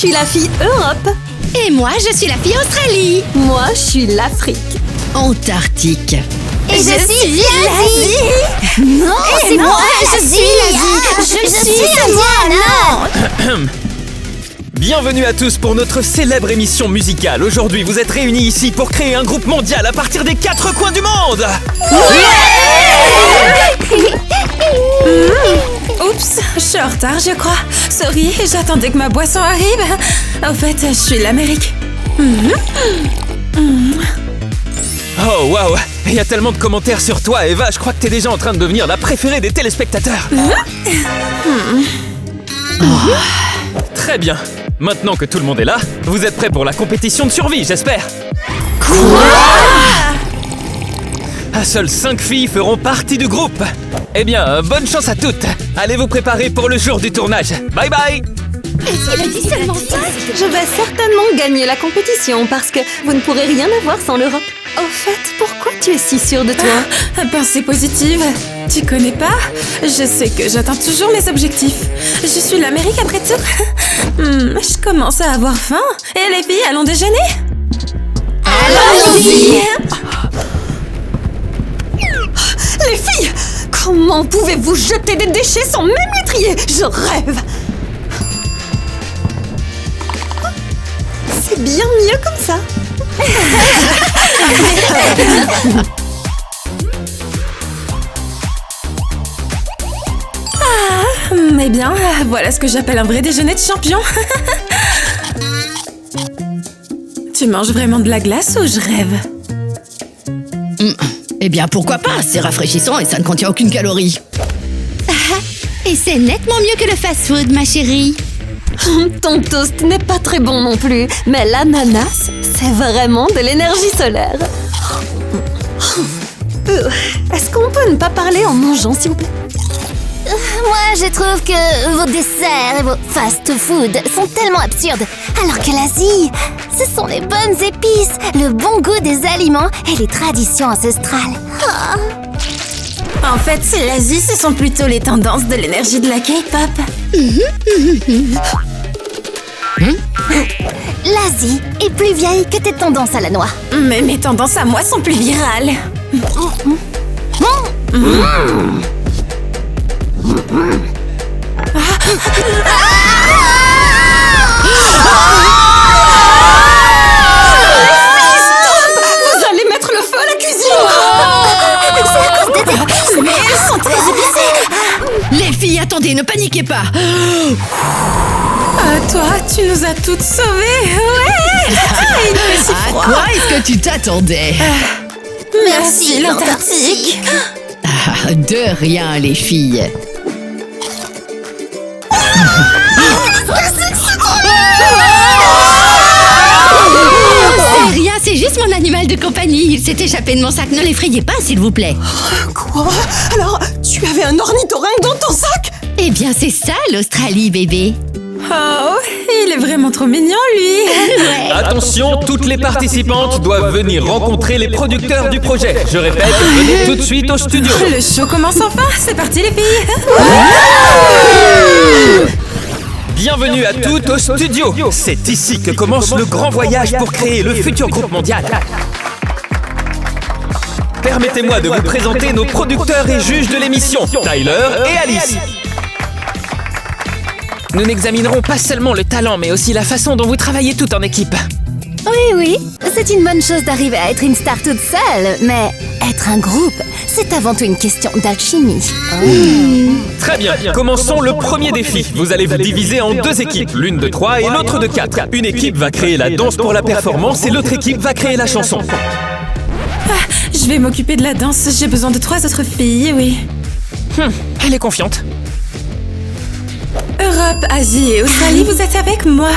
suis la fille Europe. Et moi, je suis la fille Australie. Moi, je suis l'Afrique. Antarctique. Et je suis l'Asie. Non, c'est moi, je suis l'Asie. Je suis moi, non. Bienvenue à tous pour notre célèbre émission musicale. Aujourd'hui, vous êtes réunis ici pour créer un groupe mondial à partir des 4 coins du monde. Oups, je suis en retard, je crois. Sorry, j'attendais que ma boisson arrive. En fait, je suis l'Amérique. Oh waouh, il y a tellement de commentaires sur toi, Eva. Je crois que t'es déjà en train de devenir la préférée des téléspectateurs. Très bien. Maintenant que tout le monde est là, vous êtes prêts pour la compétition de survie, j'espère. Seules 5 filles feront partie du groupe. Eh bien, bonne chance à toutes. Allez vous préparer pour le jour du tournage. Bye bye. Je vais certainement gagner la compétition parce que vous ne pourrez rien avoir sans l'Europe. Au fait, pourquoi tu es si sûre de toi? Pensée positive. Tu connais pas? Je sais que j'atteins toujours mes objectifs. Je suis l'Amérique après tout. Je commence à avoir faim. Et les filles, allons déjeuner? Allons-y. Les filles, comment pouvez-vous jeter des déchets sans même les trier? Je rêve. C'est bien mieux comme ça. Eh bien, voilà ce que j'appelle un vrai déjeuner de champion. Tu manges vraiment de la glace ou je rêve? Eh bien, pourquoi pas? C'est rafraîchissant et ça ne contient aucune calorie. Et c'est nettement mieux que le fast-food, ma chérie. Ton toast n'est pas très bon non plus, mais l'ananas, c'est vraiment de l'énergie solaire. Est-ce qu'on peut ne pas parler en mangeant, s'il vous plaît? Moi, je trouve que vos desserts et vos fast-food sont tellement absurdes. Alors que l'Asie, ce sont les bonnes épices, le bon goût des aliments et les traditions ancestrales. En fait, l'Asie, ce sont plutôt les tendances de l'énergie de la K-pop. L'Asie est plus vieille que tes tendances à la noix. Mais mes tendances à moi sont plus virales. Vous allez mettre le feu à la cuisine! C'est à cause de tes épices. Mais elles sont très épicées. Les filles, attendez, ne paniquez pas. Toi, tu nous as toutes sauvées. Ouais. Il fait si À froid. quoi est-ce que tu t'attendais? Merci, l'Antarctique. De rien, les filles. C'est rien, c'est juste mon animal de compagnie. Il s'est échappé de mon sac. Ne l'effrayez pas, s'il vous plaît. Quoi? Alors, tu avais un ornithorynque dans ton sac? Eh bien, c'est ça, l'Australie, bébé. Oh, il est vraiment trop mignon, lui. Attention, toutes les participantes doivent venir rencontrer les producteurs du projet. Je répète, venez tout de suite au studio. Le show commence enfin. C'est parti, les filles. Bienvenue à toutes au studio. C'est ici que commence le grand voyage pour créer le futur groupe mondial. Permettez-moi de vous présenter nos producteurs et juges de l'émission, Tyler et Alice. Nous n'examinerons pas seulement le talent, mais aussi la façon dont vous travaillez tout en équipe. Oui, c'est une bonne chose d'arriver à être une star toute seule, mais être un groupe, c'est avant tout une question d'alchimie. Très bien, commençons le premier défi. Vous allez vous diviser en 2 équipes, l'une de 3 et l'autre de 4. Une équipe va créer la danse pour la performance et l'autre équipe va créer la chanson. Je vais m'occuper de la danse. J'ai besoin de 3 autres filles, oui. Elle est confiante. Europe, Asie et Australie, vous êtes avec moi.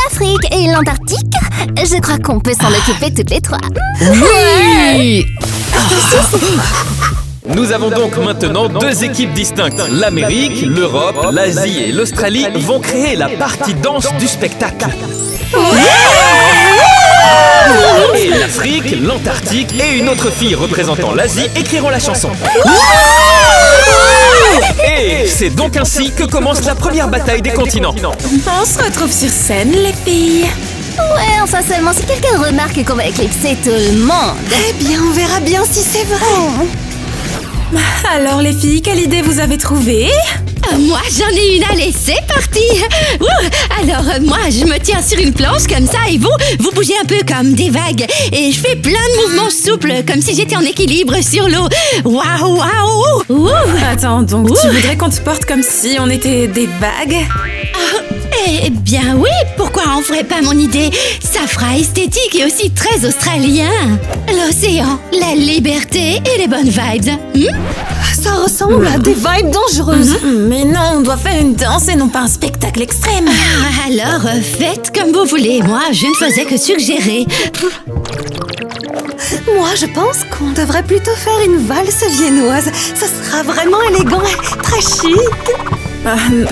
L'Afrique et l'Antarctique, je crois qu'on peut s'en occuper toutes les 3. Oui. Nous avons donc maintenant 2 équipes distinctes. L'Amérique, l'Europe, l'Asie et l'Australie vont créer la partie danse du spectacle. Et l'Afrique, l'Antarctique et une autre fille représentant l'Asie écriront la chanson. Et C'est donc ainsi que commence la première bataille des continents. On se retrouve sur scène, les filles. Ouais, enfin seulement si quelqu'un remarque qu'on va éclipser tout le monde. Eh bien, on verra bien si c'est vrai. Alors, les filles, quelle idée vous avez trouvée? Moi, j'en ai une, allez, c'est parti. Alors, moi, je me tiens sur une planche comme ça et vous bougez un peu comme des vagues. Et je fais plein de mouvements souples, comme si j'étais en équilibre sur l'eau. Waouh, waouh. Attends, donc tu voudrais qu'on te porte comme si on était des vagues? Eh bien oui, pourquoi on ferait pas mon idée? Ça fera esthétique et aussi très australien. L'océan, la liberté et les bonnes vibes. Ça ressemble à des vibes dangereuses. Mais non, on doit faire une danse et non pas un spectacle extrême. Alors, faites comme vous voulez. Moi, je ne faisais que suggérer. Moi, je pense qu'on devrait plutôt faire une valse viennoise. Ça sera vraiment élégant et très chic.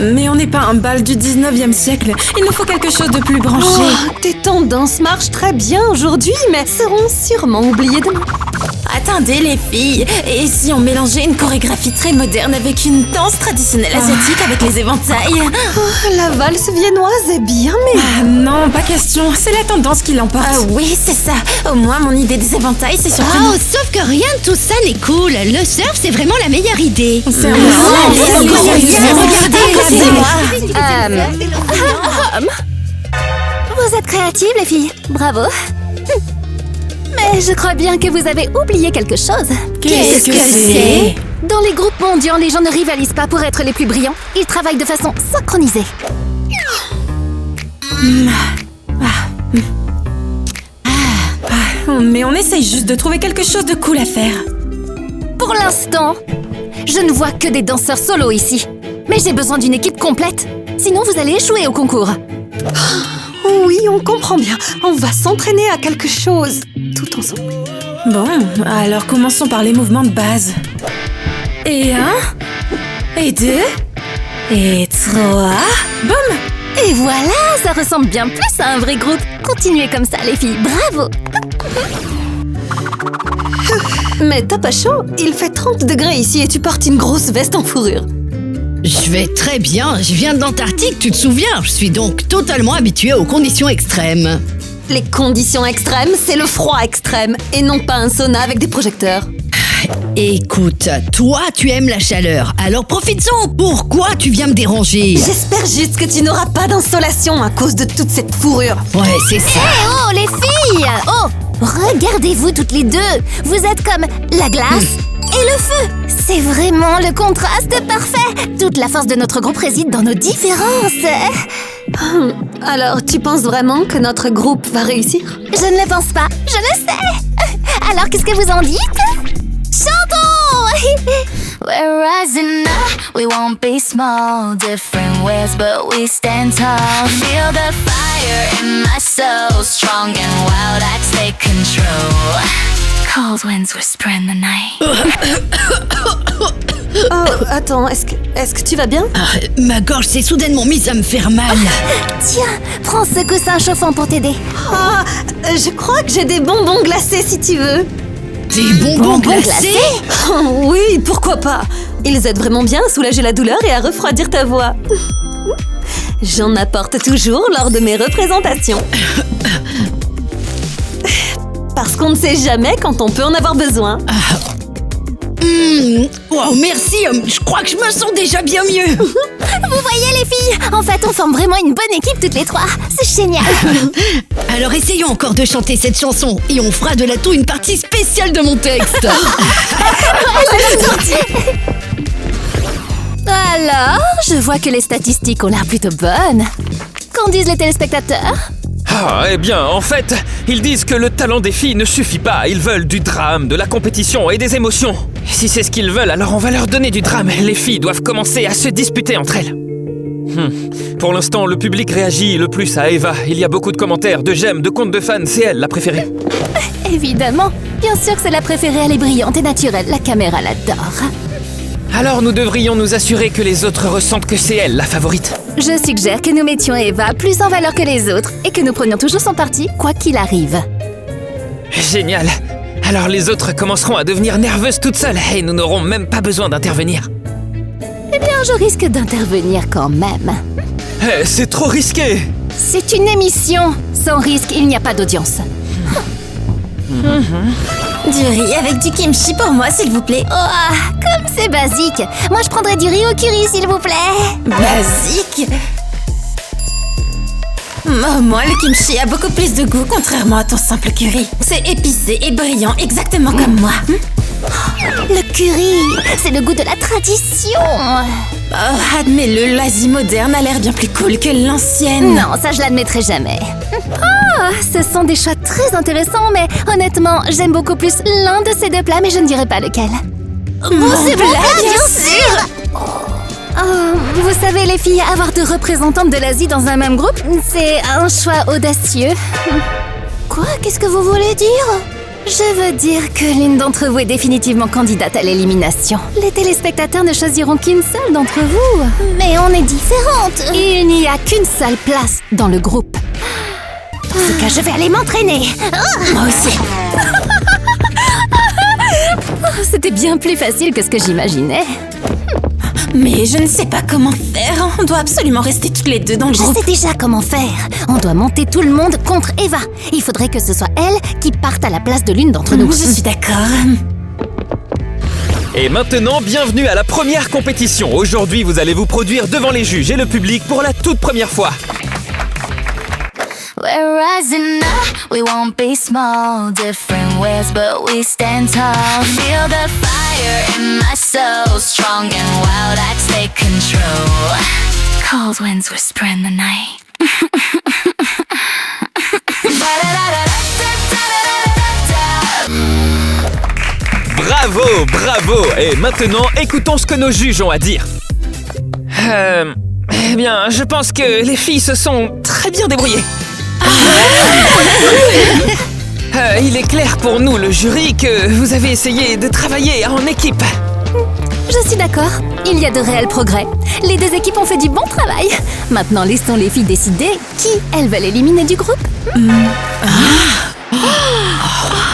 Mais on n'est pas un bal du 19e siècle. Il nous faut quelque chose de plus branché. Oh, tes tendances marchent très bien aujourd'hui, mais seront sûrement oubliées demain. Attendez, les filles. Et si on mélangeait une chorégraphie très moderne avec une danse traditionnelle asiatique avec les éventails? Oh, la valse viennoise est bien, mais... Non, pas question. C'est la tendance qui l'emporte. Oui, c'est ça. Au moins, mon idée des éventails, c'est surprenant. Oh, sauf que rien de tout ça n'est cool. Le surf, c'est vraiment la meilleure idée. C'est Vous êtes créatives, les filles. Bravo. Mais je crois bien que vous avez oublié quelque chose. Qu'est-ce que c'est? Dans les groupes mondiaux, les gens ne rivalisent pas pour être les plus brillants. Ils travaillent de façon synchronisée. Mais on essaye juste de trouver quelque chose de cool à faire. Pour l'instant, je ne vois que des danseurs solo ici. Mais j'ai besoin d'une équipe complète. Sinon, vous allez échouer au concours. Oui, on comprend bien. On va s'entraîner à quelque chose, tout ensemble. Bon, alors commençons par les mouvements de base. Et 1, et 2, et 3. Boum! Et voilà, ça ressemble bien plus à un vrai groupe. Continuez comme ça, les filles. Bravo! Mais t'as pas chaud? Il fait 30 degrés ici et tu portes une grosse veste en fourrure. Je vais très bien. Je viens d'Antarctique, tu te souviens? Je suis donc totalement habituée aux conditions extrêmes. Les conditions extrêmes, c'est le froid extrême et non pas un sauna avec des projecteurs. Écoute, toi, tu aimes la chaleur, alors profites-en. Pourquoi tu viens me déranger? J'espère juste que tu n'auras pas d'insolation à cause de toute cette fourrure. Ouais, c'est ça. Eh oh, les filles! Oh, regardez-vous toutes les deux. Vous êtes comme la glace et le feu. C'est vraiment le contraste parfait. Toute la force de notre groupe réside dans nos différences. Alors, tu penses vraiment que notre groupe va réussir? Je ne le pense pas, je le sais. Alors, qu'est-ce que vous en dites? Chantons! We're rising up, we won't be small. Different ways, but we stand tall. Feel the fire in my soul. Strong and wild, I take control. Cold winds whisper in the night. Oh, attends, est-ce que tu vas bien? Ma gorge s'est soudainement mise à me faire mal. Tiens, prends ce coussin chauffant pour t'aider. Je crois que j'ai des bonbons glacés si tu veux. Des bonbons glacés? Oh, oui, pourquoi pas? Ils aident vraiment bien à soulager la douleur et à refroidir ta voix. J'en apporte toujours lors de mes représentations. Parce qu'on ne sait jamais quand on peut en avoir besoin. Wow, merci, je crois que je me sens déjà bien mieux. Vous voyez les filles? En fait, on forme vraiment une bonne équipe toutes les trois. C'est génial. Alors essayons encore de chanter cette chanson et on fera de la tout une partie spéciale de mon texte. Alors, je vois que les statistiques ont l'air plutôt bonnes. Qu'en disent les téléspectateurs? Eh bien, en fait, ils disent que le talent des filles ne suffit pas. Ils veulent du drame, de la compétition et des émotions. Si c'est ce qu'ils veulent, alors on va leur donner du drame. Les filles doivent commencer à se disputer entre elles. Pour l'instant, le public réagit le plus à Eva. Il y a beaucoup de commentaires, de j'aime, de comptes de fans. C'est elle, la préférée. Évidemment. Bien sûr que c'est la préférée, elle est brillante et naturelle. La caméra l'adore. Alors nous devrions nous assurer que les autres ressentent que c'est elle, la favorite. Je suggère que nous mettions Eva plus en valeur que les autres et que nous prenions toujours son parti, quoi qu'il arrive. Génial. Alors les autres commenceront à devenir nerveuses toutes seules et nous n'aurons même pas besoin d'intervenir. Eh bien, je risque d'intervenir quand même. C'est trop risqué. C'est une émission. Sans risque, il n'y a pas d'audience. Du riz avec du kimchi pour moi, s'il vous plaît. Oh, comme c'est basique. Moi, je prendrais du riz au curry, s'il vous plaît. Basique. Oh, moi, le kimchi a beaucoup plus de goût, contrairement à ton simple curry. C'est épicé et brillant, exactement comme moi. Le curry, c'est le goût de la tradition. Oh, admets-le, l'Asie moderne a l'air bien plus cool que l'ancienne. Non, ça je l'admettrai jamais. Ah, ce sont des choix très intéressants, mais honnêtement, j'aime beaucoup plus l'un de ces deux plats, mais je ne dirai pas lequel. Mon c'est plat, bon, bien sûr. Oh, vous savez les filles, avoir deux représentantes de l'Asie dans un même groupe, c'est un choix audacieux. Quoi? Qu'est-ce que vous voulez dire? Je veux dire que l'une d'entre vous est définitivement candidate à l'élimination. Les téléspectateurs ne choisiront qu'une seule d'entre vous. Mais on est différentes. Il n'y a qu'une seule place dans le groupe. Dans ce cas, je vais aller m'entraîner. Moi aussi. C'était bien plus facile que ce que j'imaginais. Mais je ne sais pas comment faire. On doit absolument rester toutes les deux dans le Je groupe. sais déjà comment faire. On doit monter tout le monde contre Eva. Il faudrait que ce soit elle qui parte à la place de l'une d'entre nous. Je suis d'accord. Et maintenant, bienvenue à la première compétition. Aujourd'hui, vous allez vous produire devant les juges et le public pour la toute première fois. We're rising up, we won't be small. Different ways, but we stand tall. Feel the fire in my soul. Strong and wild, I take control. Cold winds whisper in the night. Bravo, bravo. Et maintenant, écoutons ce que nos juges ont à dire. Eh bien, je pense que les filles se sont très bien débrouillées. Il est clair pour nous, le jury, que vous avez essayé de travailler en équipe. Je suis d'accord. Il y a de réels progrès. Les deux équipes ont fait du bon travail. Maintenant, laissons les filles décider qui elles veulent éliminer du groupe.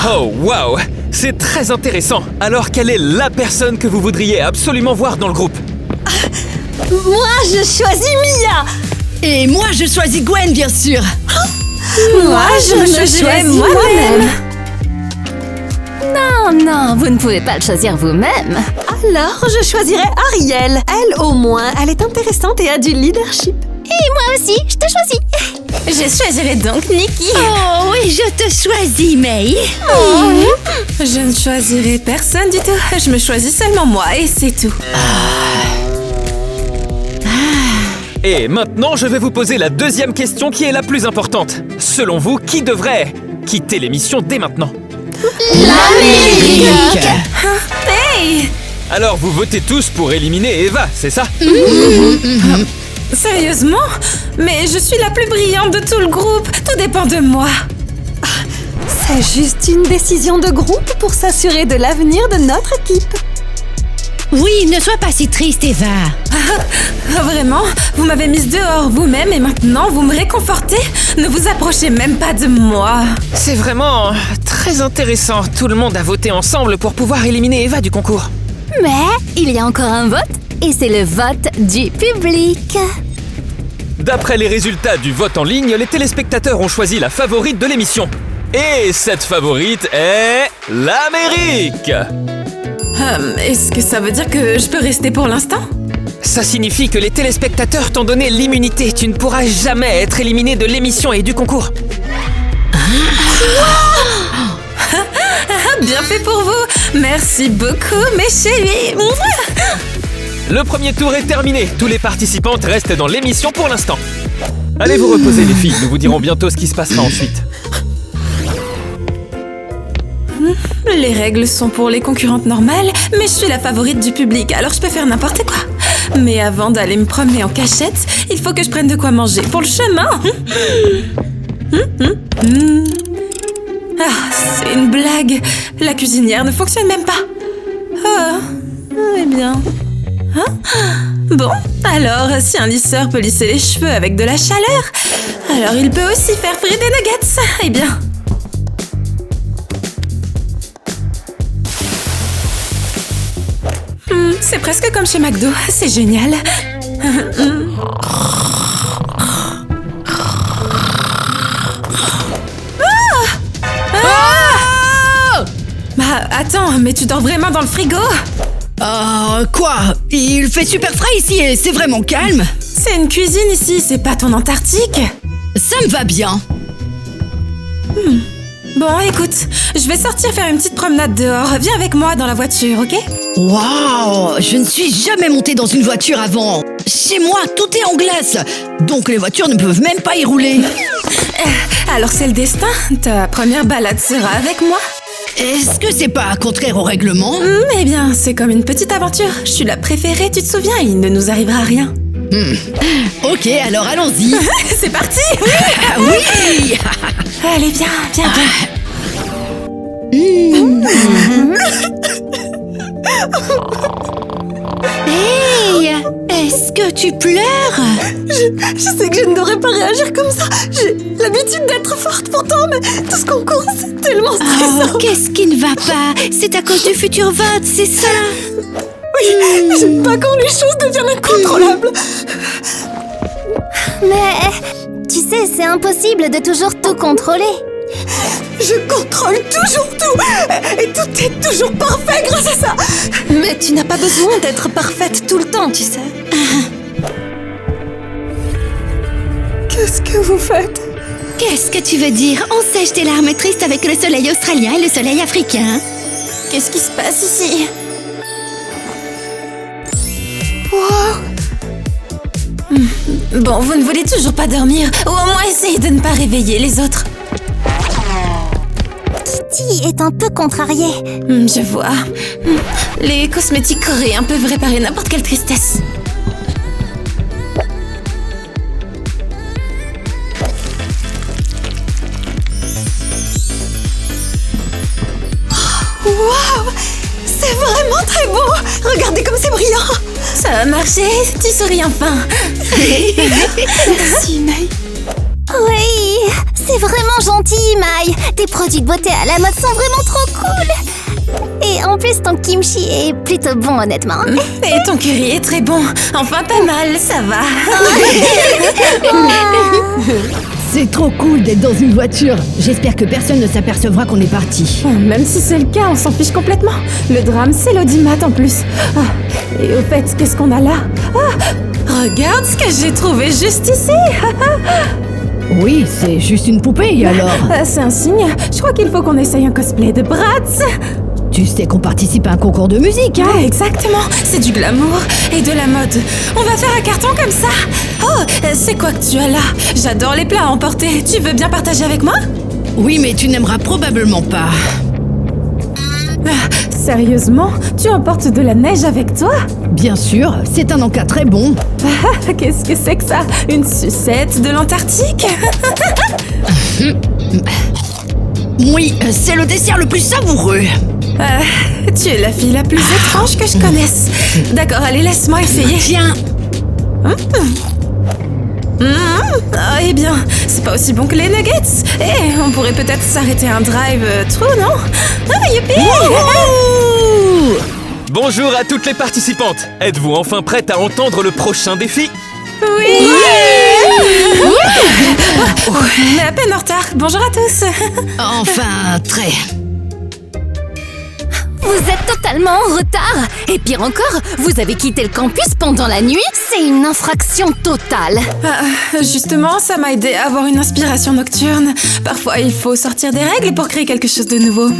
Oh, waouh. C'est très intéressant. Alors, quelle est la personne que vous voudriez absolument voir dans le groupe? Moi, je choisis Mia. Et moi, je choisis Gwen, bien sûr. Moi, je me choisirais moi-même. Non, vous ne pouvez pas le choisir vous-même. Alors, je choisirais Ariel. Elle, au moins, elle est intéressante et a du leadership. Et moi aussi, je te choisis. Je choisirais donc Nikki. Oh oui, je te choisis, May. Je ne choisirai personne du tout. Je me choisis seulement moi et c'est tout. Et maintenant, je vais vous poser la deuxième question qui est la plus importante. Selon vous, qui devrait quitter l'émission dès maintenant? L'Amérique. Hey! Alors, vous votez tous pour éliminer Eva, c'est ça? Sérieusement? Mais je suis la plus brillante de tout le groupe. Tout dépend de moi. C'est juste une décision de groupe pour s'assurer de l'avenir de notre équipe. Oui, ne sois pas si triste, Eva. Ah, vraiment? Vous m'avez mise dehors vous-même et maintenant vous me réconfortez? Ne vous approchez même pas de moi. C'est vraiment très intéressant. Tout le monde a voté ensemble pour pouvoir éliminer Eva du concours. Mais il y a encore un vote, et c'est le vote du public. D'après les résultats du vote en ligne, les téléspectateurs ont choisi la favorite de l'émission. Et cette favorite est l'Amérique. Est-ce que ça veut dire que je peux rester pour l'instant? Ça signifie que les téléspectateurs t'ont donné l'immunité. Tu ne pourras jamais être éliminé de l'émission et du concours. Bien fait pour vous. Merci beaucoup, mes chéris. Le premier tour est terminé. Tous les participantes restent dans l'émission pour l'instant. Allez vous reposer les filles. Nous vous dirons bientôt ce qui se passera ensuite. Les règles sont pour les concurrentes normales, mais je suis la favorite du public, alors je peux faire n'importe quoi. Mais avant d'aller me promener en cachette, il faut que je prenne de quoi manger pour le chemin. Ah, c'est une blague. La cuisinière ne fonctionne même pas. Eh bien. Bon, alors, si un lisseur peut lisser les cheveux avec de la chaleur, alors il peut aussi faire frire des nuggets. Eh bien. C'est presque comme chez McDo, c'est génial. Bah attends, mais tu dors vraiment dans le frigo? Quoi? Il fait super frais ici et c'est vraiment calme. C'est une cuisine ici, c'est pas ton Antarctique. Ça me va bien. Bon, écoute, je vais sortir faire une petite promenade dehors. Viens avec moi dans la voiture, ok? Waouh! Je ne suis jamais montée dans une voiture avant. Chez moi, tout est en glace. Donc les voitures ne peuvent même pas y rouler. Alors c'est le destin. Ta première balade sera avec moi. Est-ce que c'est pas contraire au règlement? Eh bien, c'est comme une petite aventure. Je suis la préférée, tu te souviens? Il ne nous arrivera rien. Ok, alors allons-y. C'est parti! Ah oui! Allez, viens, viens, Hey! Est-ce que tu pleures? Je sais que je ne devrais pas réagir comme ça. J'ai l'habitude d'être forte pourtant, mais tout ce concours, c'est tellement stressant. Oh, qu'est-ce qui ne va pas? C'est à cause du futur vote, c'est ça? Oui, j'aime pas quand les choses deviennent incontrôlables. Mais tu sais, c'est impossible de toujours tout contrôler. Je contrôle toujours tout. Et tout est toujours parfait grâce à ça. Mais tu n'as pas besoin d'être parfaite tout le temps, tu sais. Qu'est-ce que vous faites? Qu'est-ce que tu veux dire? On sèche tes larmes tristes avec le soleil australien et le soleil africain. Qu'est-ce qui se passe ici? Bon, vous ne voulez toujours pas dormir, ou au moins essayez de ne pas réveiller les autres. Kitty est un peu contrariée. Je vois. Les cosmétiques coréens peuvent réparer n'importe quelle tristesse. Waouh! C'est vraiment très beau. Regardez comme c'est brillant. Ça a marché, tu souris enfin. Merci, May. Oui, c'est vraiment gentil, Mai. Tes produits de beauté à la mode sont vraiment trop cool. Et en plus, ton kimchi est plutôt bon, honnêtement. Et ton curry est très bon. Enfin, pas mal, ça va. C'est trop cool d'être dans une voiture. J'espère que personne ne s'apercevra qu'on est parti. Même si c'est le cas, on s'en fiche complètement. Le drame, c'est l'audimat en plus. Et au fait, qu'est-ce qu'on a là? Regarde ce que j'ai trouvé juste ici. Oui, c'est juste une poupée alors. C'est un signe. Je crois qu'il faut qu'on essaye un cosplay de Bratz. Tu sais qu'on participe à un concours de musique, hein? Ouais, exactement. C'est du glamour et de la mode. On va faire un carton comme ça. Oh, c'est quoi que tu as là? J'adore les plats à emporter. Tu veux bien partager avec moi? Oui, mais tu n'aimeras probablement pas. Sérieusement? Tu emportes de la neige avec toi? Bien sûr, c'est un encas très bon. Qu'est-ce que c'est que ça? Une sucette de l'Antarctique? Oui, c'est le dessert le plus savoureux. Tu es la fille la plus étrange que je connaisse. D'accord, allez, laisse-moi essayer. Tiens. Eh bien, c'est pas aussi bon que les nuggets. On pourrait peut-être s'arrêter un drive trou, non? Youpi! Bonjour à toutes les participantes. Êtes-vous enfin prêtes à entendre le prochain défi? Oui! On est à peine en retard. Bonjour à tous. Enfin, très. Vous êtes totalement en retard. Et pire encore, vous avez quitté le campus pendant la nuit. C'est une infraction totale. Justement, ça m'a aidé à avoir une inspiration nocturne. Parfois, il faut sortir des règles pour créer quelque chose de nouveau.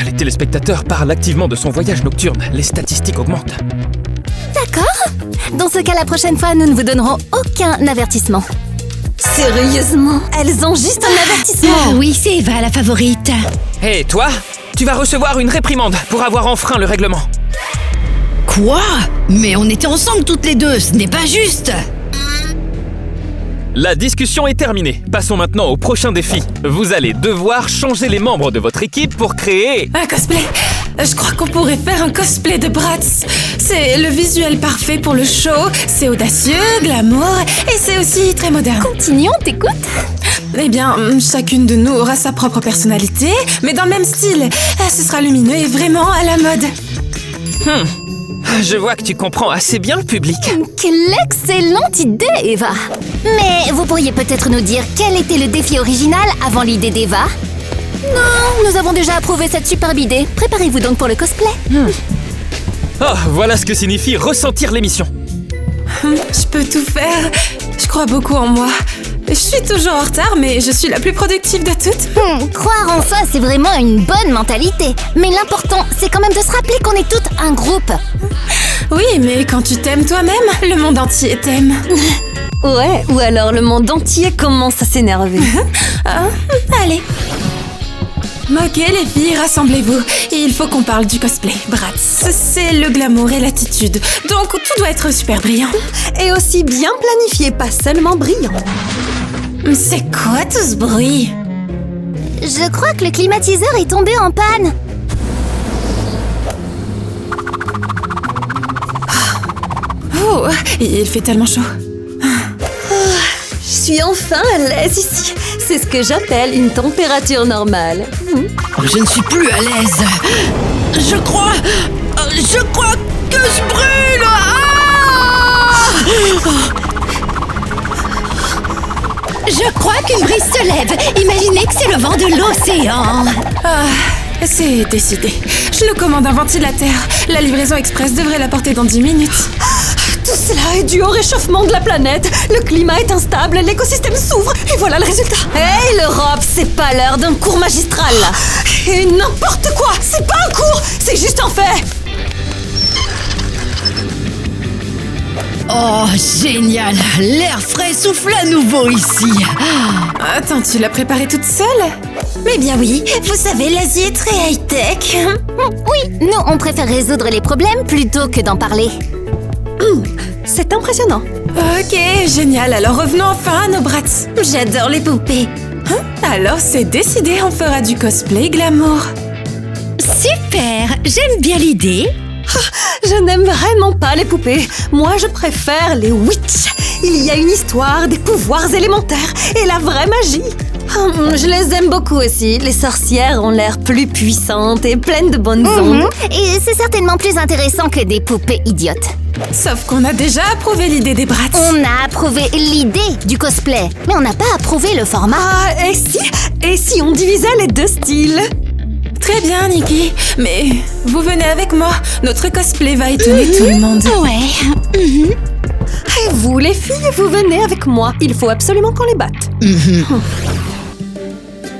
Les téléspectateurs parlent activement de son voyage nocturne. Les statistiques augmentent. D'accord. Dans ce cas, la prochaine fois, nous ne vous donnerons aucun avertissement. Sérieusement, elles ont juste un avertissement. Oui, c'est Eva, la favorite. Hé, toi, tu vas recevoir une réprimande pour avoir enfreint le règlement. Quoi? Mais on était ensemble toutes les deux, ce n'est pas juste. La discussion est terminée. Passons maintenant au prochain défi. Vous allez devoir changer les membres de votre équipe pour créer... Un cosplay. Je crois qu'on pourrait faire un cosplay de Bratz. C'est le visuel parfait pour le show. C'est audacieux, glamour et c'est aussi très moderne. Continuons, t'écoutes? Eh bien, chacune de nous aura sa propre personnalité, mais dans le même style. Ce sera lumineux et vraiment à la mode. Je vois que tu comprends assez bien le public. Quelle excellente idée, Eva! Mais vous pourriez peut-être nous dire quel était le défi original avant l'idée d'Eva? Non, nous avons déjà approuvé cette superbe idée. Préparez-vous donc pour le cosplay. Oh, voilà ce que signifie ressentir l'émission. Je peux tout faire. Je crois beaucoup en moi. Je suis toujours en retard, mais je suis la plus productive de toutes. Croire en soi, c'est vraiment une bonne mentalité. Mais l'important, c'est quand même de se rappeler qu'on est toutes un groupe. Oui, mais quand tu t'aimes toi-même, le monde entier t'aime. Ouais, ou alors le monde entier commence à s'énerver. Allez. Ok les filles, rassemblez-vous. Il faut qu'on parle du cosplay. Bratz, c'est le glamour et l'attitude. Donc tout doit être super brillant. Et aussi bien planifié, pas seulement brillant. C'est quoi tout ce bruit? Je crois que le climatiseur est tombé en panne. Oh, il fait tellement chaud. Je suis enfin à l'aise ici. C'est ce que j'appelle une température normale. Je ne suis plus à l'aise. Je crois que je brûle. Je crois qu'une brise se lève. Imaginez que c'est le vent de l'océan. C'est décidé. Je nous commande un ventilateur. La livraison express devrait l'apporter dans 10 minutes. Tout cela est dû au réchauffement de la planète. Le climat est instable, l'écosystème s'ouvre, et voilà le résultat. Hey l'Europe, c'est pas l'heure d'un cours magistral là. Et n'importe quoi, c'est pas un cours, c'est juste un fait. Oh, génial. L'air frais souffle à nouveau ici. Attends, tu l'as préparé toute seule? Mais bien oui, vous savez, l'Asie est très high-tech. Oui, nous, on préfère résoudre les problèmes plutôt que d'en parler. C'est impressionnant. Ok, génial. Alors revenons enfin à nos Bratz. J'adore les poupées. Alors c'est décidé, on fera du cosplay glamour. Super, j'aime bien l'idée. Je n'aime vraiment pas les poupées. Moi, je préfère les witches. Il y a une histoire, des pouvoirs élémentaires et la vraie magie. Je les aime beaucoup aussi. Les sorcières ont l'air plus puissantes et pleines de bonnes ondes. Et c'est certainement plus intéressant que des poupées idiotes. Sauf qu'on a déjà approuvé l'idée des Bratz. On a approuvé l'idée du cosplay, mais on n'a pas approuvé le format. Et si on divisait les deux styles? Très bien, Nikki. Mais vous venez avec moi. Notre cosplay va étonner tout le monde. Ouais. Et vous, les filles, vous venez avec moi. Il faut absolument qu'on les batte.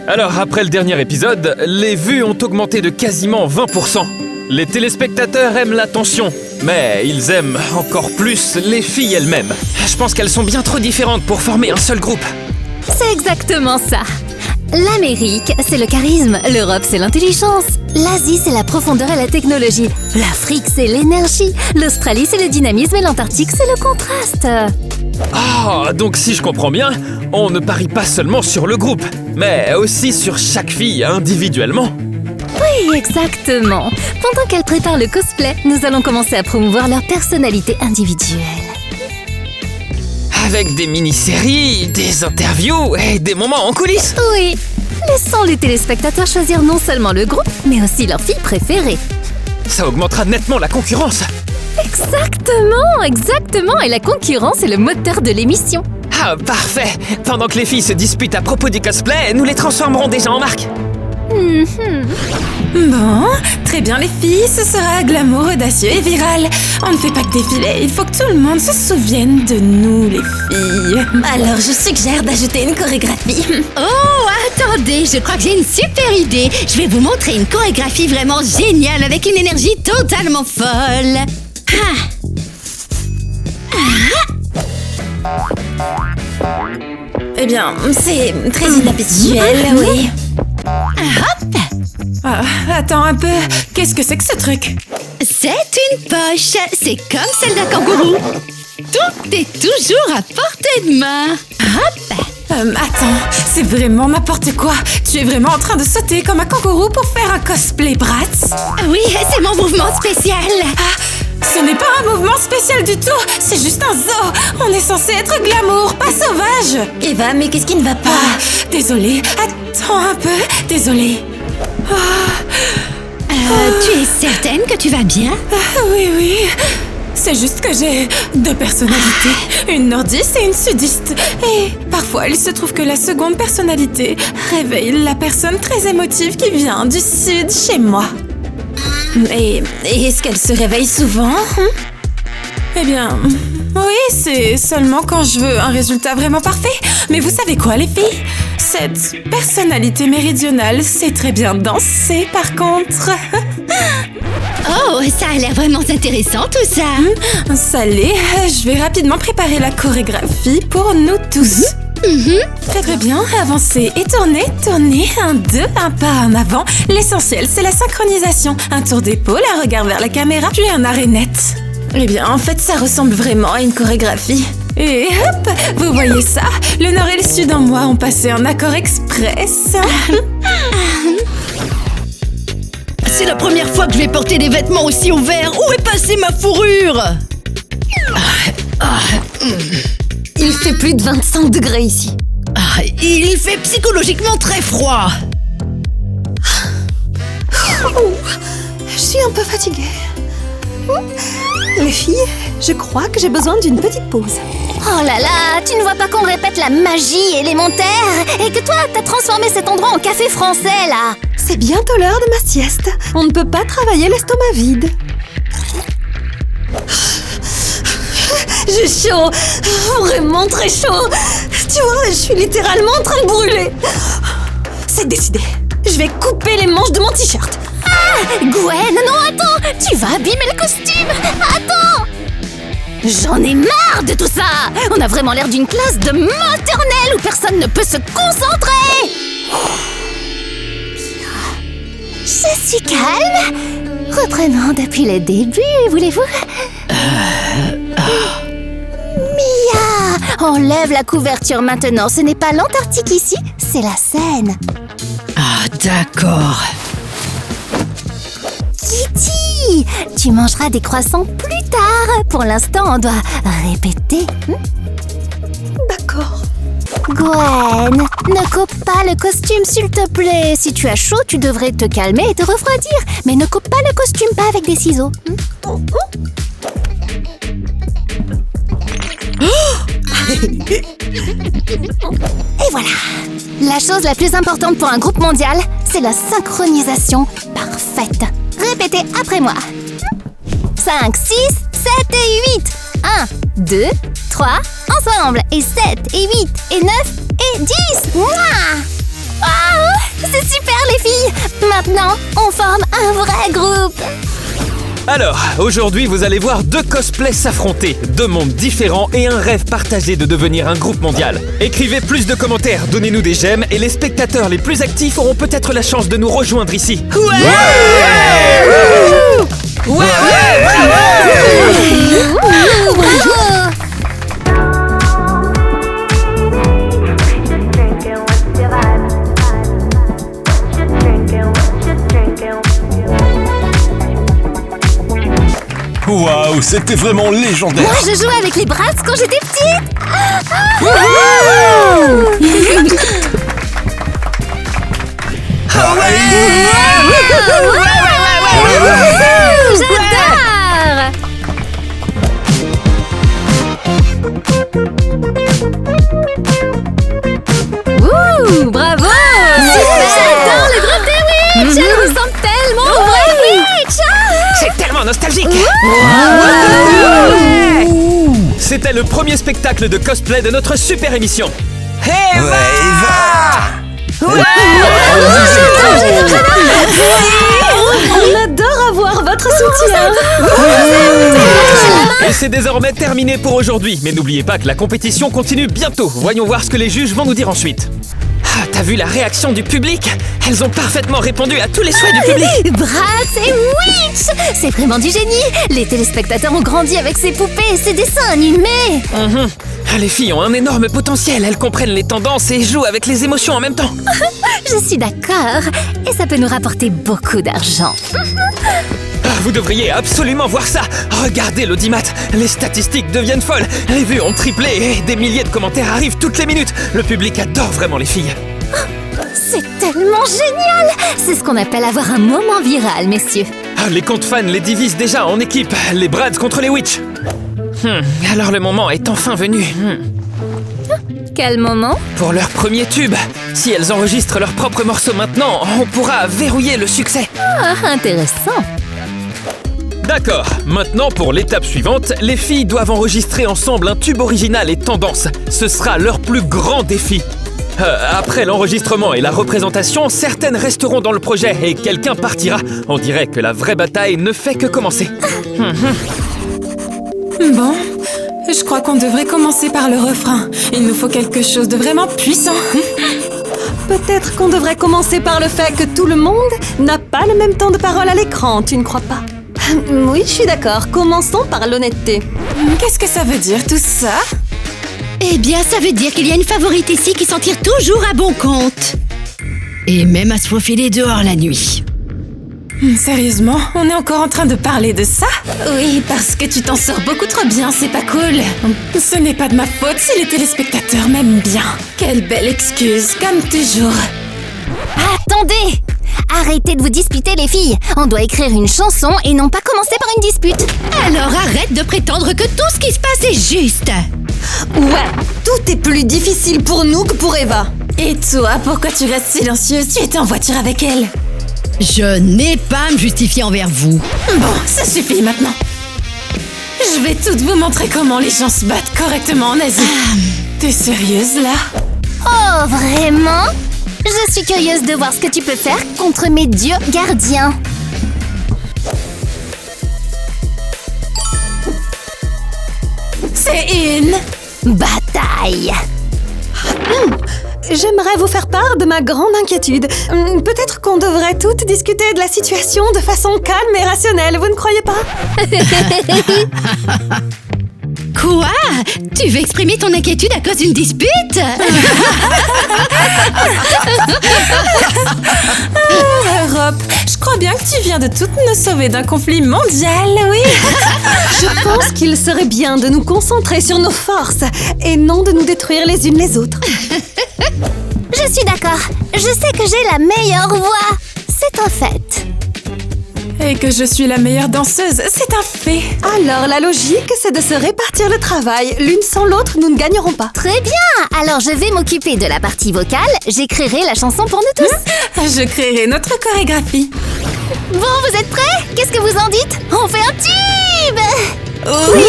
Alors, après le dernier épisode, les vues ont augmenté de quasiment 20%. Les téléspectateurs aiment l'attention, mais ils aiment encore plus les filles elles-mêmes. Je pense qu'elles sont bien trop différentes pour former un seul groupe. C'est exactement ça. L'Amérique, c'est le charisme. L'Europe, c'est l'intelligence. L'Asie, c'est la profondeur et la technologie. L'Afrique, c'est l'énergie. L'Australie, c'est le dynamisme et l'Antarctique, c'est le contraste. Ah, donc si je comprends bien, on ne parie pas seulement sur le groupe, mais aussi sur chaque fille individuellement. Oui, exactement. Pendant qu'elles préparent le cosplay, nous allons commencer à promouvoir leur personnalité individuelle. Avec des mini-séries, des interviews et des moments en coulisses. Oui. Laissons les téléspectateurs choisir non seulement le groupe, mais aussi leur fille préférée. Ça augmentera nettement la concurrence. Exactement. Et la concurrence est le moteur de l'émission. Ah, parfait. Pendant que les filles se disputent à propos du cosplay, nous les transformerons déjà en marque. Bon, très bien les filles, ce sera glamour, audacieux et viral. On ne fait pas que défiler, il faut que tout le monde se souvienne de nous les filles. Alors je suggère d'ajouter une chorégraphie. Oh, attendez, je crois que j'ai une super idée. Je vais vous montrer une chorégraphie vraiment géniale avec une énergie totalement folle. Eh bien, c'est très inhabituel, oui. Attends un peu, qu'est-ce que c'est que ce truc? C'est une poche, c'est comme celle d'un kangourou. Tout est toujours à portée de main. Attends, c'est vraiment n'importe quoi. Tu es vraiment en train de sauter comme un kangourou pour faire un cosplay Bratz? Oui, c'est mon mouvement spécial. Ce n'est pas un mouvement spécial du tout, c'est juste un zoo. On est censé être glamour, pas sauvage. Eva, mais qu'est-ce qui ne va pas? Désolée, attends un peu, désolée. Tu es certaine que tu vas bien? Oui. C'est juste que j'ai 2 personnalités, une nordiste et une sudiste. Et parfois, il se trouve que la seconde personnalité réveille la personne très émotive qui vient du sud chez moi. Et est-ce qu'elle se réveille souvent? Eh bien, oui, c'est seulement quand je veux un résultat vraiment parfait. Mais vous savez quoi, les filles? Cette personnalité méridionale sait très bien danser, par contre. Oh, ça a l'air vraiment intéressant tout ça. Ça l'est. Je vais rapidement préparer la chorégraphie pour nous tous. Très bien, avancez et tournez. 1, 2, un pas en avant. L'essentiel, c'est la synchronisation. Un tour d'épaule, un regard vers la caméra, puis un arrêt net. Eh bien, en fait, ça ressemble vraiment à une chorégraphie. Et hop, vous voyez ça? Le nord et le sud en moi ont passé un accord express. C'est la première fois que je vais porter des vêtements aussi ouverts. Où est passée ma fourrure? Il fait plus de 25 degrés ici. Il fait psychologiquement très froid. Je suis un peu fatiguée. Les filles, je crois que j'ai besoin d'une petite pause. Oh là là, tu ne vois pas qu'on répète la magie élémentaire? Et que toi, t'as transformé cet endroit en café français, là? C'est bientôt l'heure de ma sieste. On ne peut pas travailler l'estomac vide. J'ai chaud, vraiment très chaud. Tu vois, je suis littéralement en train de brûler. C'est décidé. Je vais couper les manches de mon t-shirt. Ah, Gwen, non, attends, tu vas abîmer le costume. Attends. J'en ai marre de tout ça. On a vraiment l'air d'une classe de maternelle où personne ne peut se concentrer. Je suis calme. Reprenons depuis le début, voulez-vous? Mia, enlève la couverture maintenant. Ce n'est pas l'Antarctique ici, c'est la Seine. Ah, d'accord. Kitty, tu mangeras des croissants plus tard. Pour l'instant, on doit répéter. D'accord. Gwen, ne coupe pas le costume, s'il te plaît. Si tu as chaud, tu devrais te calmer et te refroidir. Mais ne coupe pas le costume, pas avec des ciseaux. Et voilà. La chose la plus importante pour un groupe mondial, c'est la synchronisation parfaite. Répétez après moi. 5, 6, 7 et 8. 1, 2, 3, ensemble. Et 7, et 8, et 9, et 10. Mouah! Oh, c'est super les filles. Maintenant, on forme un vrai groupe. Alors, aujourd'hui, vous allez voir 2 cosplays s'affronter, 2 mondes différents et un rêve partagé de devenir un groupe mondial. Écrivez plus de commentaires, donnez-nous des j'aime et les spectateurs les plus actifs auront peut-être la chance de nous rejoindre ici. Waouh, c'était vraiment légendaire. Moi, je jouais avec les Bratz quand j'étais petite. J'adore. Ouh, bravo. J'adore le groupe des Witch. Elle ressemble tellement au vrai Witch. C'est tellement nostalgique. C'était le premier spectacle de cosplay de notre super émission. On adore avoir votre soutien. Et c'est désormais terminé pour aujourd'hui. Mais n'oubliez pas que la compétition continue bientôt. Voyons voir ce que les juges vont nous dire ensuite. Ah, t'as vu la réaction du public? Elles ont parfaitement répondu à tous les souhaits du public. Bratz et Witch. C'est vraiment du génie. Les téléspectateurs ont grandi avec ces poupées et ces dessins animés. Les filles ont un énorme potentiel. Elles comprennent les tendances et jouent avec les émotions en même temps. Je suis d'accord. Et ça peut nous rapporter beaucoup d'argent. Vous devriez absolument voir ça. Regardez l'audimat. Les statistiques deviennent folles. Les vues ont triplé et des milliers de commentaires arrivent toutes les minutes. Le public adore vraiment les filles. C'est tellement génial! C'est ce qu'on appelle avoir un moment viral, messieurs. Ah, les comptes fans les divisent déjà en équipe. Les Brads contre les Witch. Alors le moment est enfin venu. Quel moment? Pour leur premier tube. Si elles enregistrent leur propre morceau maintenant, on pourra verrouiller le succès. Ah, intéressant. D'accord, maintenant pour l'étape suivante, les filles doivent enregistrer ensemble un tube original et tendance. Ce sera leur plus grand défi. Après l'enregistrement et la représentation, certaines resteront dans le projet et quelqu'un partira. On dirait que la vraie bataille ne fait que commencer. Bon, je crois qu'on devrait commencer par le refrain. Il nous faut quelque chose de vraiment puissant. Peut-être qu'on devrait commencer par le fait que tout le monde n'a pas le même temps de parole à l'écran, tu ne crois pas? Oui, je suis d'accord. Commençons par l'honnêteté. Qu'est-ce que ça veut dire tout ça? Eh bien, ça veut dire qu'il y a une favorite ici qui s'en tire toujours à bon compte. Et même à se faufiler dehors la nuit. Sérieusement, on est encore en train de parler de ça? Oui, parce que tu t'en sors beaucoup trop bien, c'est pas cool. Ce n'est pas de ma faute si les téléspectateurs m'aiment bien. Quelle belle excuse, comme toujours. Attendez! Arrêtez de vous disputer, les filles. On doit écrire une chanson et non pas commencer par une dispute. Alors arrête de prétendre que tout ce qui se passe est juste. Ouais, tout est plus difficile pour nous que pour Eva. Et toi, pourquoi tu restes silencieuse? Tu étais en voiture avec elle. Je n'ai pas à me justifier envers vous. Bon, ça suffit maintenant. Je vais toutes vous montrer comment les gens se battent correctement en Asie. T'es sérieuse, là? Oh, vraiment? Je suis curieuse de voir ce que tu peux faire contre mes dieux gardiens. C'est une bataille. J'aimerais vous faire part de ma grande inquiétude. Peut-être qu'on devrait toutes discuter de la situation de façon calme et rationnelle, vous ne croyez pas? Quoi? Tu veux exprimer ton inquiétude à cause d'une dispute? Europe, je crois bien que tu viens de toutes nous sauver d'un conflit mondial, oui. Je pense qu'il serait bien de nous concentrer sur nos forces et non de nous détruire les unes les autres. Je suis d'accord. Je sais que j'ai la meilleure voix. C'est un fait. Et que je suis la meilleure danseuse, c'est un fait. Alors la logique, c'est de se répartir le travail. L'une sans l'autre, nous ne gagnerons pas. Très bien. Alors je vais m'occuper de la partie vocale. J'écrirai la chanson pour nous tous. Je créerai notre chorégraphie. Bon, vous êtes prêts? Qu'est-ce que vous en dites? On fait un tube! Oui!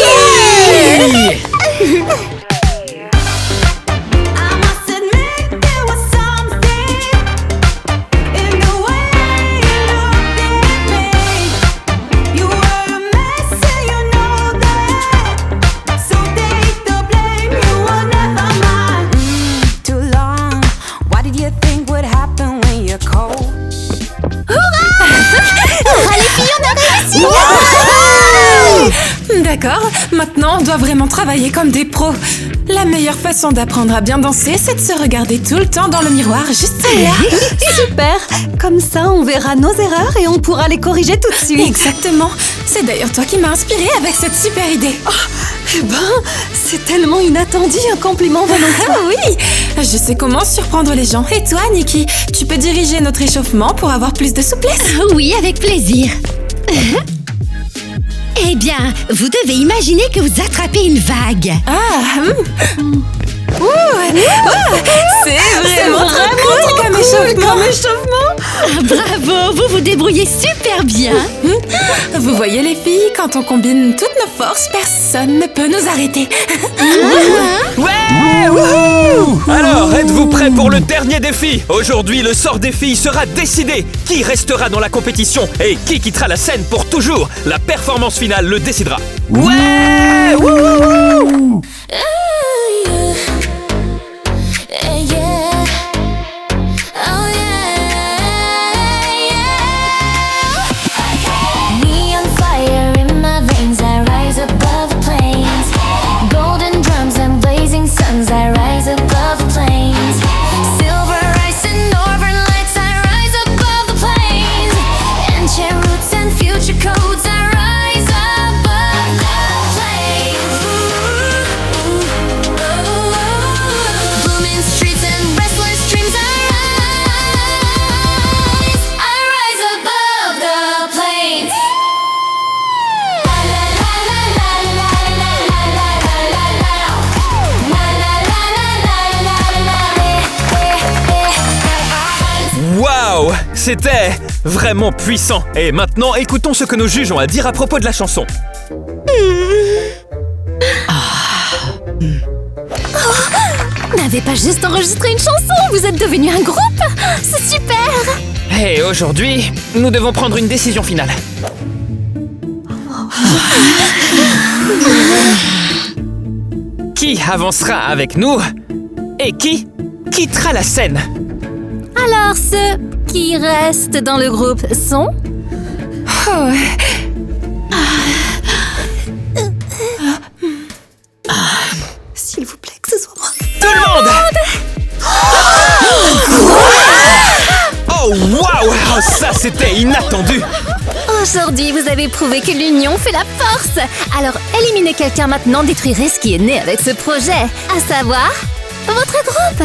D'accord, maintenant on doit vraiment travailler comme des pros. La meilleure façon d'apprendre à bien danser, c'est de se regarder tout le temps dans le miroir, juste là. Super! Comme ça, on verra nos erreurs et on pourra les corriger tout de suite. Exactement. C'est d'ailleurs toi qui m'as inspirée avec cette super idée. Eh ben, c'est tellement inattendu, un compliment volontaire. Oui, je sais comment surprendre les gens. Et toi, Nikki, tu peux diriger notre échauffement pour avoir plus de souplesse? Oui, avec plaisir. Eh bien, vous devez imaginer que vous attrapez une vague. C'est vraiment cool comme échauffement. Bravo, vous vous débrouillez super bien. Vous voyez les filles, quand on combine toutes nos forces, personne ne peut nous arrêter. Ouais! Wouhou! Alors, êtes-vous prêts pour le dernier défi? Aujourd'hui, le sort des filles sera décidé. Qui restera dans la compétition et qui quittera la scène pour toujours? La performance finale le décidera. Ouais! Wouhou! C'était vraiment puissant. Et maintenant, écoutons ce que nos juges ont à dire à propos de la chanson. N'avez pas juste enregistré une chanson, vous êtes devenu un groupe. C'est super. Et aujourd'hui, nous devons prendre une décision finale. Qui avancera avec nous et qui quittera la scène? Alors ceux qui restent dans le groupe sont... S'il vous plaît, que ce soit moi. Tout le monde! Oh waouh! Oh, ça c'était inattendu! Aujourd'hui, vous avez prouvé que l'union fait la force. Alors, éliminer quelqu'un maintenant détruirait ce qui est né avec ce projet, à savoir votre groupe.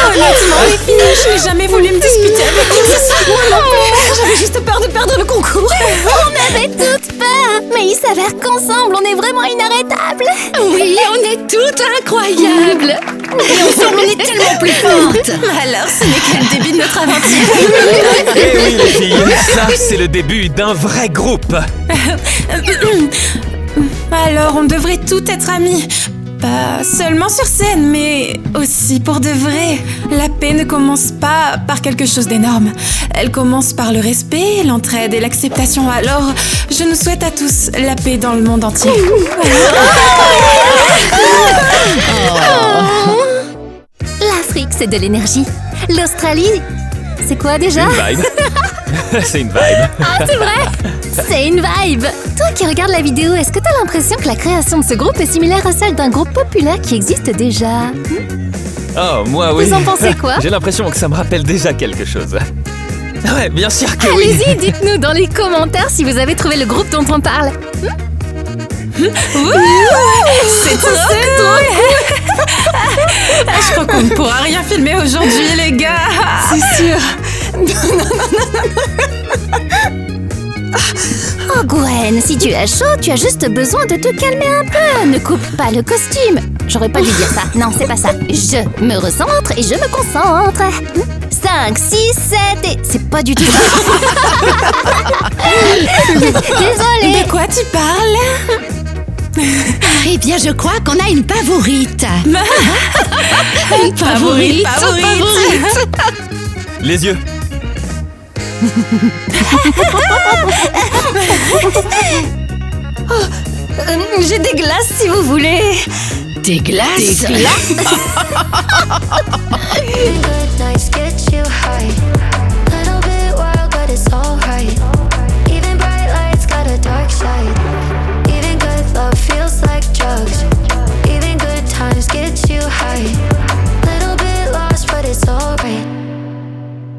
Honnêtement, les filles, je n'ai jamais voulu me disputer avec qui que ce soit. J'avais juste peur de perdre le concours. On avait toutes peur, mais il s'avère qu'ensemble, on est vraiment inarrêtables. Oui, on est toutes incroyables. Et ensemble, on est tellement plus fortes. Alors, ce n'est que le début de notre aventure. Eh oui les filles, ça c'est le début d'un vrai groupe. Alors, on devrait toutes être amies. Pas seulement sur scène, mais aussi pour de vrai. La paix ne commence pas par quelque chose d'énorme. Elle commence par le respect, l'entraide et l'acceptation. Alors, je nous souhaite à tous la paix dans le monde entier. L'Afrique, c'est de l'énergie. L'Australie, c'est quoi déjà? Une vibe. C'est une vibe. Ah, c'est vrai. C'est une vibe. Toi qui regardes la vidéo, est-ce que t'as l'impression que la création de ce groupe est similaire à celle d'un groupe populaire qui existe déjà? Oh, moi oui. Vous en pensez quoi? J'ai l'impression que ça me rappelle déjà quelque chose. Ouais, bien sûr que oui. Allez-y, dites-nous dans les commentaires si vous avez trouvé le groupe dont on parle. C'est trop cool. Je crois qu'on ne pourra rien filmer aujourd'hui, les gars. C'est sûr. Oh Gwen, si tu as chaud, tu as juste besoin de te calmer un peu. Ne coupe pas le costume. J'aurais pas dû dire ça. Non, c'est pas ça. Je me recentre et je me concentre. 5, 6, 7 et... C'est pas du tout ça. Désolée. De quoi tu parles? Eh bien, je crois qu'on a une favorite. Une Favorite. Les yeux. J'ai des glaces si vous voulez. Des glaces. Good nights get you high.